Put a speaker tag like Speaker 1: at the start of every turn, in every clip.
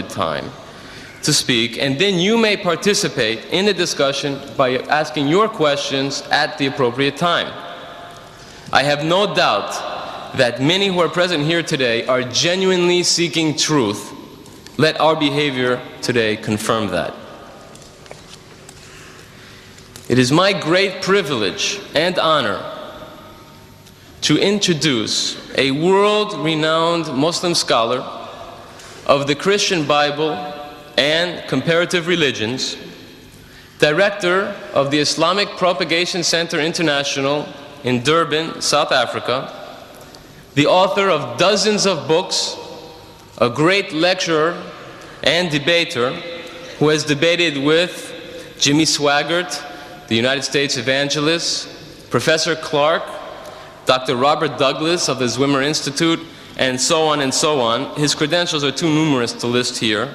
Speaker 1: time to speak, and then you may participate in the discussion by asking your questions at the appropriate time. I have no doubt that many who are present here today are genuinely seeking truth. Let our behavior today confirm that. It is my great privilege and honor to introduce a world-renowned Muslim scholar of the Christian Bible and comparative religions, director of the Islamic Propagation Center International in Durban, South Africa, the author of dozens of books, a great lecturer and debater who has debated with Jimmy Swaggart, the United States evangelist, Professor Clark, Dr. Robert Douglas of the Zwimmer Institute, and so on and so on. His credentials are too numerous to list here.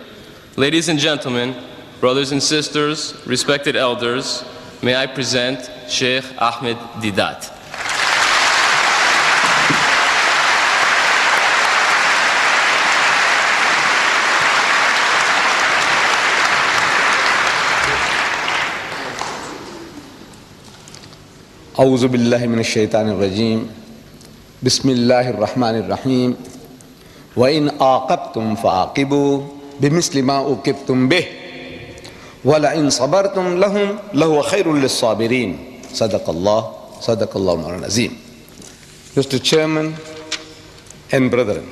Speaker 1: Ladies and gentlemen, brothers and sisters, respected elders, may I present Sheikh Ahmed Didat.
Speaker 2: أعوذ بالله من الشيطان الرجيم بسم الله الرحمن الرحيم وإن عاقبتم فعاقبوا بمثل ما عوقبتم به ولئن صبرتم لهو خير للصابرين صدق الله مولانا العظيم. Mr. Chairman and brethren,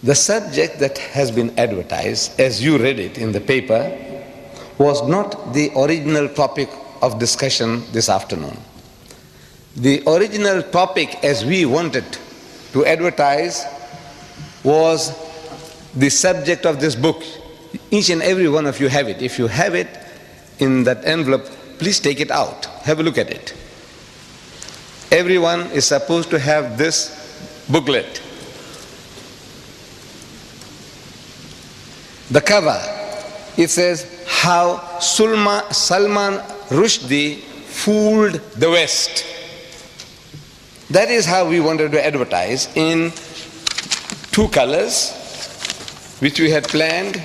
Speaker 2: the subject that has been advertised, as you read it in the paper, was not the original topic of discussion this afternoon. The original topic, as we wanted to advertise, was the subject of this book. Each and every one of you have it. If you have it in that envelope, please take it out. Have a look at it. Everyone is supposed to have this booklet. The cover, it says, How Salman Rushdie fooled the West. That is how we wanted to advertise, in two colors, which we had planned.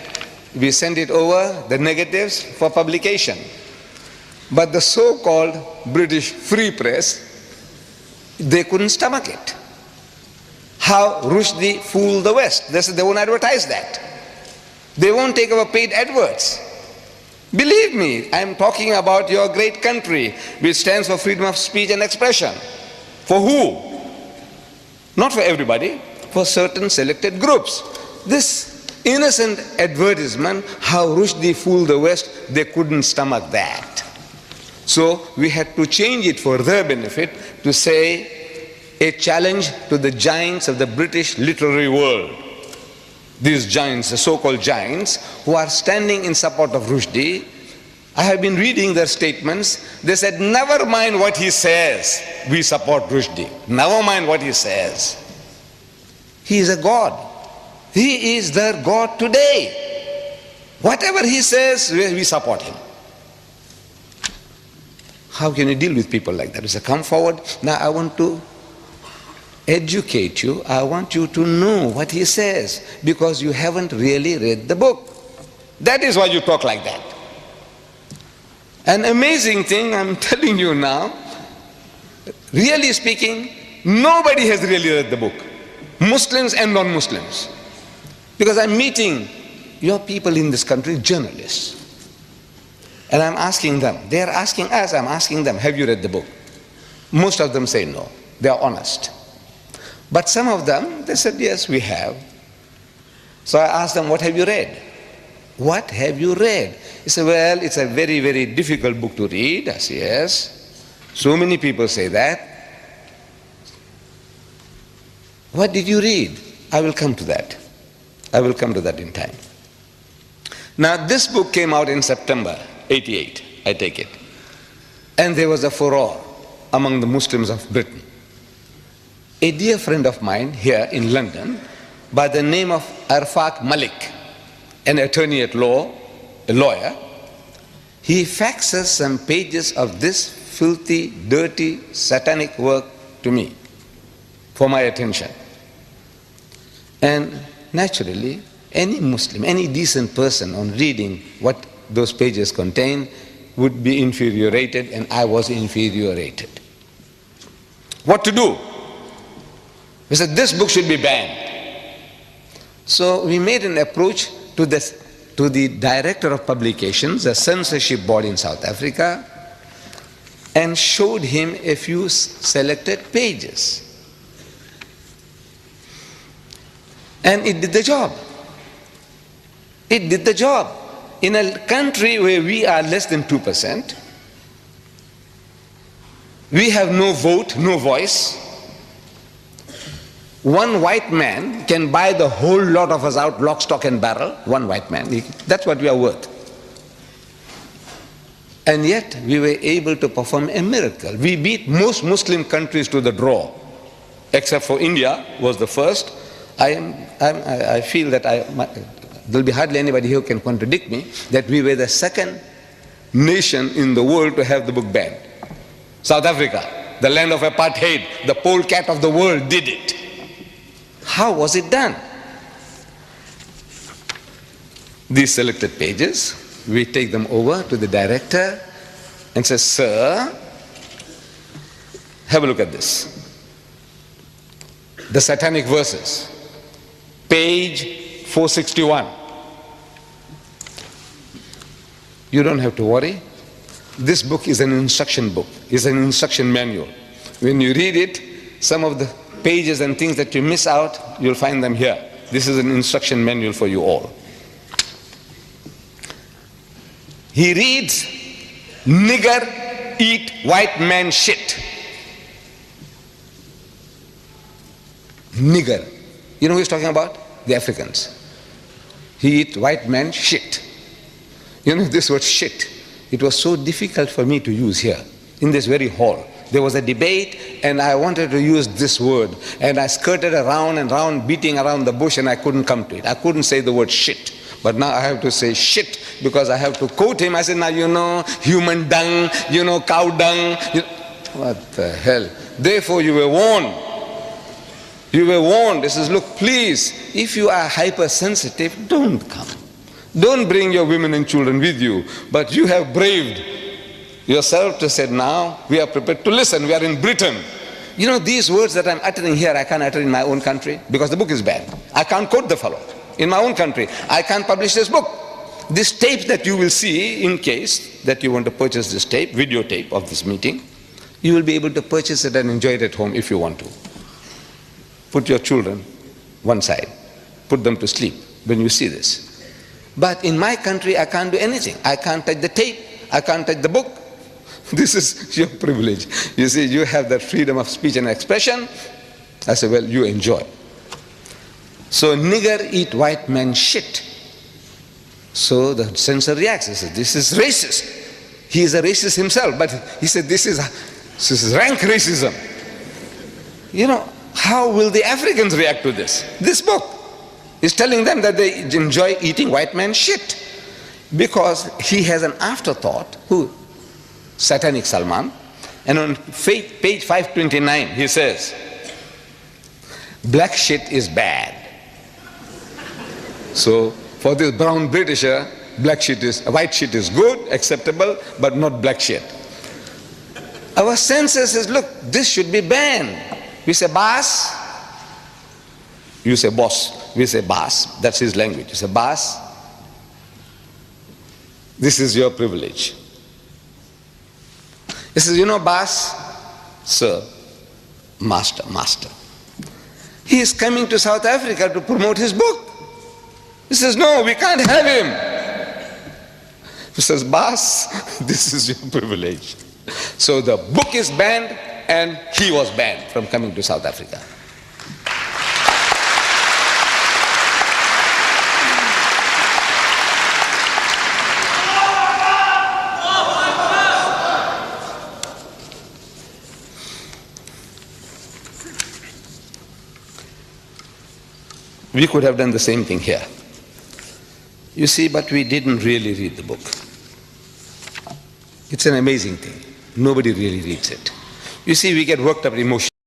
Speaker 2: We sent it over, the negatives, for publication. But the so-called British Free Press, they couldn't stomach it. How Rushdie fooled the West. They won't advertise that. They won't take our paid adverts. Believe me, I'm talking about your great country, which stands for freedom of speech and expression. For who? Not for everybody, for certain selected groups. This innocent advertisement, how Rushdie fooled the West, they couldn't stomach that. So we had to change it for their benefit to say, a challenge to the giants of the British literary world. These giants, the so-called giants, who are standing in support of Rushdie, I have been reading their statements. They said, never mind what he says, we support Rushdie. Never mind what he says. He is a God. He is their God today. Whatever he says, we support him. How can you deal with people like that? You say, come forward. Now I want to educate you. I want you to know what he says, because you haven't really read the book. That is why you talk like that. An amazing thing, I'm telling you now, really speaking, nobody has really read the book, Muslims and non-Muslims. Because I'm meeting your people in this country, journalists, and I'm asking them, they're asking us, I'm asking them, have you read the book? Most of them say no. They are honest. But some of them, they said, yes, we have. So I asked them, what have you read? What have you read? He said, well, it's a very, very difficult book to read. I said, yes. So many people say that. What did you read? I will come to that. I will come to that in time. Now, this book came out in September 88, I take it. And there was a furore among the Muslims of Britain. A dear friend of mine here in London, by the name of Arfaq Malik, an attorney at law, a lawyer, he faxes some pages of this filthy, dirty, satanic work to me for my attention. And naturally, Any Muslim, any decent person on reading what those pages contain would be infuriated, and I was infuriated. What to do? We said this book should be banned. So we made an approach to the director of publications, the censorship board in South Africa, and showed him a few selected pages. And it did the job. It did the job. In a country where we are less than 2%, we have no vote, no voice. One white man can buy the whole lot of us out, lock, stock and barrel. One white man. That's what we are worth. And yet we were able to perform a miracle. We beat most Muslim countries to the draw, except for India was the first. I feel that there'll be hardly anybody who can contradict me that we were the second nation in the world to have the book banned. South Africa, the land of apartheid, the polecat of the world, did it. How was it done? These selected pages, we take them over to the director and say, sir, have a look at this. The Satanic Verses, page 461. You don't have to worry. This book is an instruction book, is an instruction manual. When you read it, some of the pages and things that you miss out, you'll find them here. This is an instruction manual for you all. He reads, nigger eat white man shit. Nigger. You know who he's talking about? The Africans. He eat white man shit. You know this word shit. It was so difficult for me to use here, in this very hall. There was a debate and I wanted to use this word, and I skirted around and around, beating around the bush, and I couldn't come to it. I couldn't say the word shit. But now I have to say shit because I have to quote him. I said, now you know human dung, you know cow dung. What the hell? Therefore you were warned. You were warned. This is, look, please, if you are hypersensitive, don't come. Don't bring your women and children with you. But you have braved yourself to say, now we are prepared to listen. We are in Britain. You know, these words that I'm uttering here, I can't utter in my own country because the book is banned. I can't quote the fellow. In my own country, I can't publish this book. This tape that you will see, in case that you want to purchase this tape, videotape of this meeting, you will be able to purchase it and enjoy it at home if you want to. Put your children one side. Put them to sleep when you see this. But in my country, I can't do anything. I can't touch the tape. I can't touch the book. This is your privilege. You see, you have that freedom of speech and expression. I say, well, you enjoy. So nigger eat white man shit. So the censor reacts. He says, this is racist. He is a racist himself, but he said, this is rank racism. You know, how will the Africans react to this? This book is telling them that they enjoy eating white man shit. Because he has an afterthought, who? Satanic Salman. And on page 529 he says, black shit is bad. So for this brown Britisher, white shit is good, acceptable, but not black shit. Our censor says, look, this should be banned. We say boss, you say boss, we say boss. That's his language. You say boss, this is your privilege. He says, you know boss, sir, master. He is coming to South Africa to promote his book. He says, no, we can't have him. He says, boss, this is your privilege. So the book is banned and he was banned from coming to South Africa. We could have done the same thing here. You see, but we didn't really read the book. It's an amazing thing. Nobody really reads it. You see, we get worked up emotionally.